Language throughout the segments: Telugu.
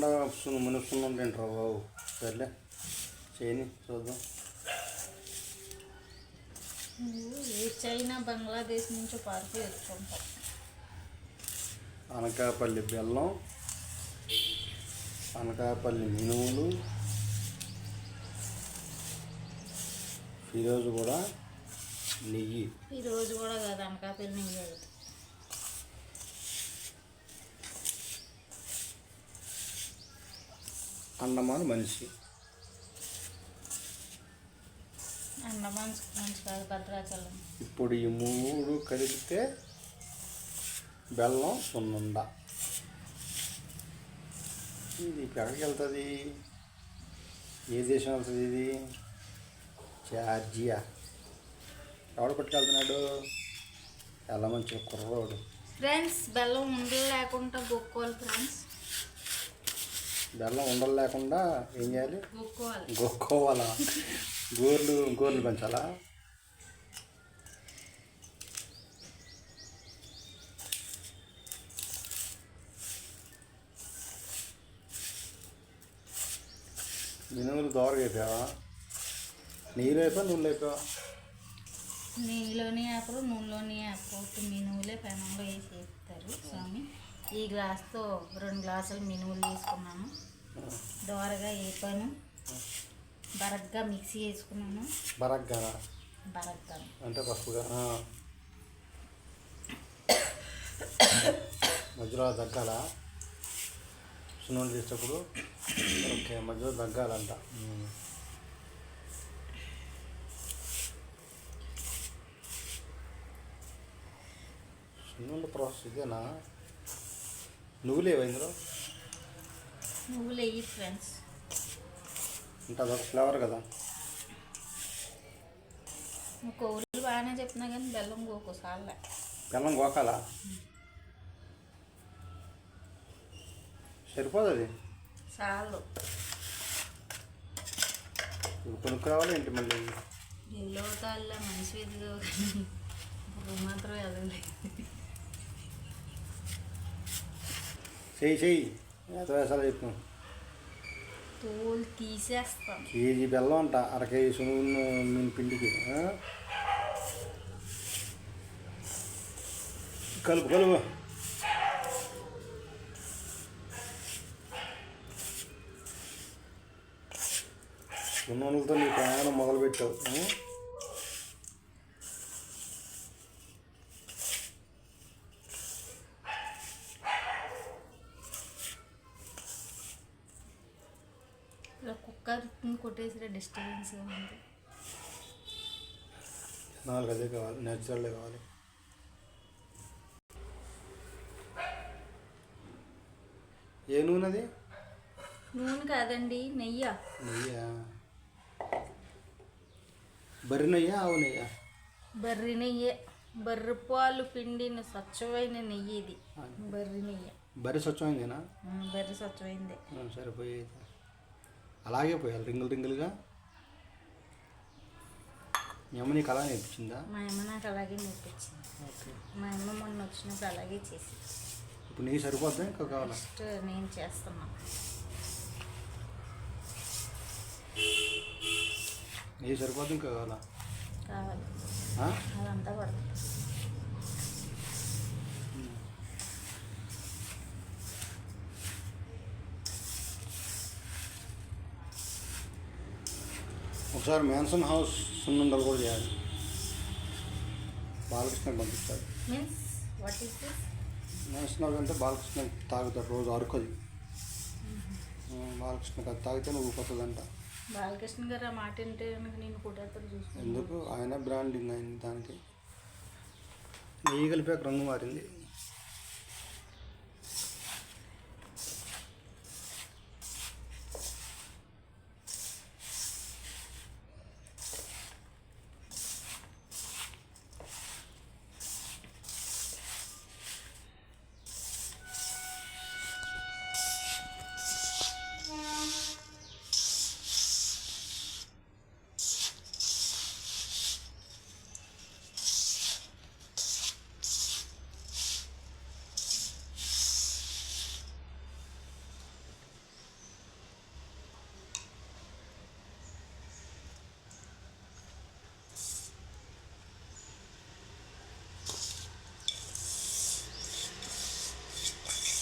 లేకుండా మునుసుకున్నాం తింటారా బాబు. సర్లే చేయని చూద్దాం. ఏ చైనా బంగ్లాదేశ్ నుంచో పార్కు తెచ్చుకుంటాం. అనకాపల్లి బెల్లం, అనకాపల్లి మినుములు, ఈరోజు కూడా నెయ్యి. ఈరోజు కూడా కాదు, అనకాపల్లి నెయ్యి కాదు. అండమాన్ మనిషి. అండమాన్ మనిషి కాదు, భద్రాచలం. ఇప్పుడు ఈ 3 కలిపితే బెల్లం సున్నుండ. ఇది ఎక్కడికి వెళ్తుంది? ఏ దేశం వెళ్తుంది ఇది? జార్జియా. ఎవడు పట్టుకెళ్తున్నాడు? చాలా మంచి కుర్రోడు. ఫ్రెండ్స్, బెల్లం ఉండలు లేకుండా గొక్కోవాలి ఫ్రెండ్స్. బెల్లం ఉండలు లేకుండా ఏం చేయాలి? గొక్కోవాలి. గొక్కోవాలా? గోర్లు పెంచాలా? మినుములు దోరగా అయిపోయావా? నెయ్యిలో అయిపోయా, నూనెలో అయిపోయావా? నెయ్యిలోని ఆపరు, నూనెలోని ఆపరు. మినుములే పెనంలో వేసి వేస్తారు స్వామి. ఈ గ్లాస్తో 2 గ్లాసులు మినుములు తీసుకున్నాను. దోరగా వేపాను, బరగ్గా మిక్సీ వేసుకున్నాను. బరగ్గా అంటే పసుపుగా మధ్యలో దగ్గాల సున్నుండలు చేసేటప్పుడు. ఓకే, మధ్యలో దగ్గాలంట. సున్నుండ ప్రాసెస్ ఇదేనా? నువ్వులేవా ఇందులో? నువ్వులు వేయి ఫ్రెండ్స్. అంటే అదొక ఫ్లేవర్ కదా. కొవ్వులు బాగానే చెప్తున్నా కానీ బెల్లం గోకోసాలే. బెల్లం గోకాలా? సరిపోదు అది. చాలు. కొనుక్కు రావాలి ఏంటి మళ్ళీ? ఎల్లో తాళ్ళ మనిషి ఎదుగు మాత్రం ఎదగలేదు. చెయ్యి ఎంత వేసాలో చెప్పు. తోలు తీసేస్తాం. కేజీ బెల్లం అంట, 1/2 కేజీ సునుగులు పిండికి. కలుపు. సున్నుండలతో నీ ప్రయాణం మొదలుపెట్టావు. ఇలా కుక్కర్ కొట్టేసిన డిస్టర్బెన్స్ ఉంది. 4 అదే కావాలి, న్యాచురల్గా కావాలి. ఏ నూనె అది? నూనె కాదండి, నెయ్యి. నెయ్యా? బర్రె నెయ్యా, ఆవు నెయ్యా? బర్రె నెయ్యి. బర్రె పాలు పిండిన స్వచ్ఛమైన నెయ్యి ఇది. బర్రె నెయ్యి. బర్రె స్వచ్ఛమైందేనా? బర్రె స్వచ్ఛమైందే. సరిపోయి అలాగే పోయాలి, రింగులుగా. మీ అమ్మ నీకు అలా నేర్పించిందా? మా అమ్మ నాకు అలాగే నేర్పించింది. ఓకే. మా అమ్మ మొన్న వచ్చినప్పుడు అలాగే చేసి. ఇప్పుడు నీకు సరిపోద్దా ఇంకా కావాలా? ఫస్ట్ నేను చేస్తున్నాను. నీకు సరిపోద్దా ఇంకా కావాలా? కావాలి. అదంతా పడుతుంది. ఒకసారి మ్యాన్సన్ హౌస్ సున్నుండలు కూడా చేయాలి. బాలకృష్ణ పంపిస్తారు. Means what is this? Mansion house అంటే బాలకృష్ణ తాగుతాడు రోజు అరుకది. బాలకృష్ణకి అది తాగితే నువ్వు కొత్తదంట. బాలకృష్ణ గారు ఆ మాట వింటే కనుక నేను కూడా చూసుకున్నాను. ఎందుకు? ఆయన బ్రాండింగ్ అయింది దానికి. నెయ్యి కలిపాక రంగు మారింది.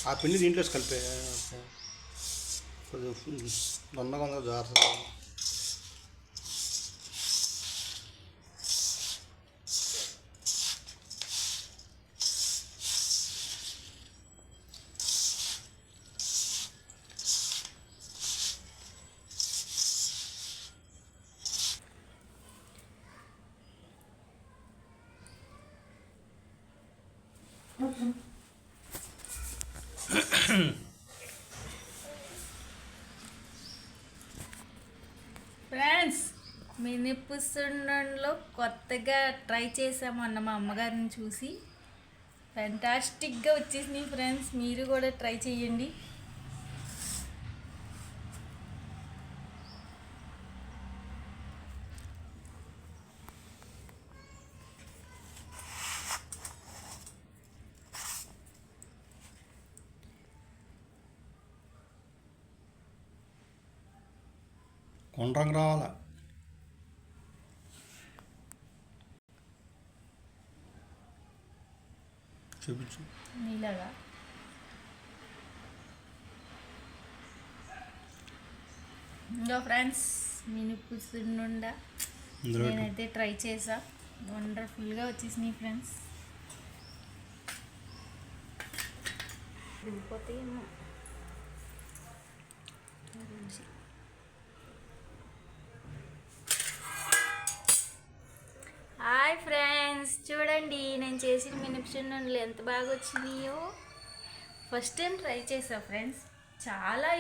ఆ పిండి దీంట్లో కలిపే కొద్దిగా దొన్నగా ఉందో జాగ్రత్త. ఫ్రెండ్స్, మినప సున్నుండలో కొత్తగా ట్రై చేసాము అన్న మా అమ్మగారిని చూసి ఫ్యాంటాస్టిక్గా వచ్చేసినాయి ఫ్రెండ్స్. మీరు కూడా ట్రై చేయండి. కొండ్రంగా రావాలా. చూపించు. నీలాగా ఇంకా ఫ్రెండ్స్, మినప సున్నుండ నేనైతే ట్రై చేసా. వండర్ఫుల్గా వచ్చేసినాయి ఫ్రెండ్స్. దిగిపోతాయేమో. హాయ్ ఫ్రెండ్స్, చూడండి నేను చేసిన మినప సున్నుండలు ఎంత బాగా వచ్చినాయో. ఫస్ట్ టైం ట్రై చేసా ఫ్రెండ్స్. చాలా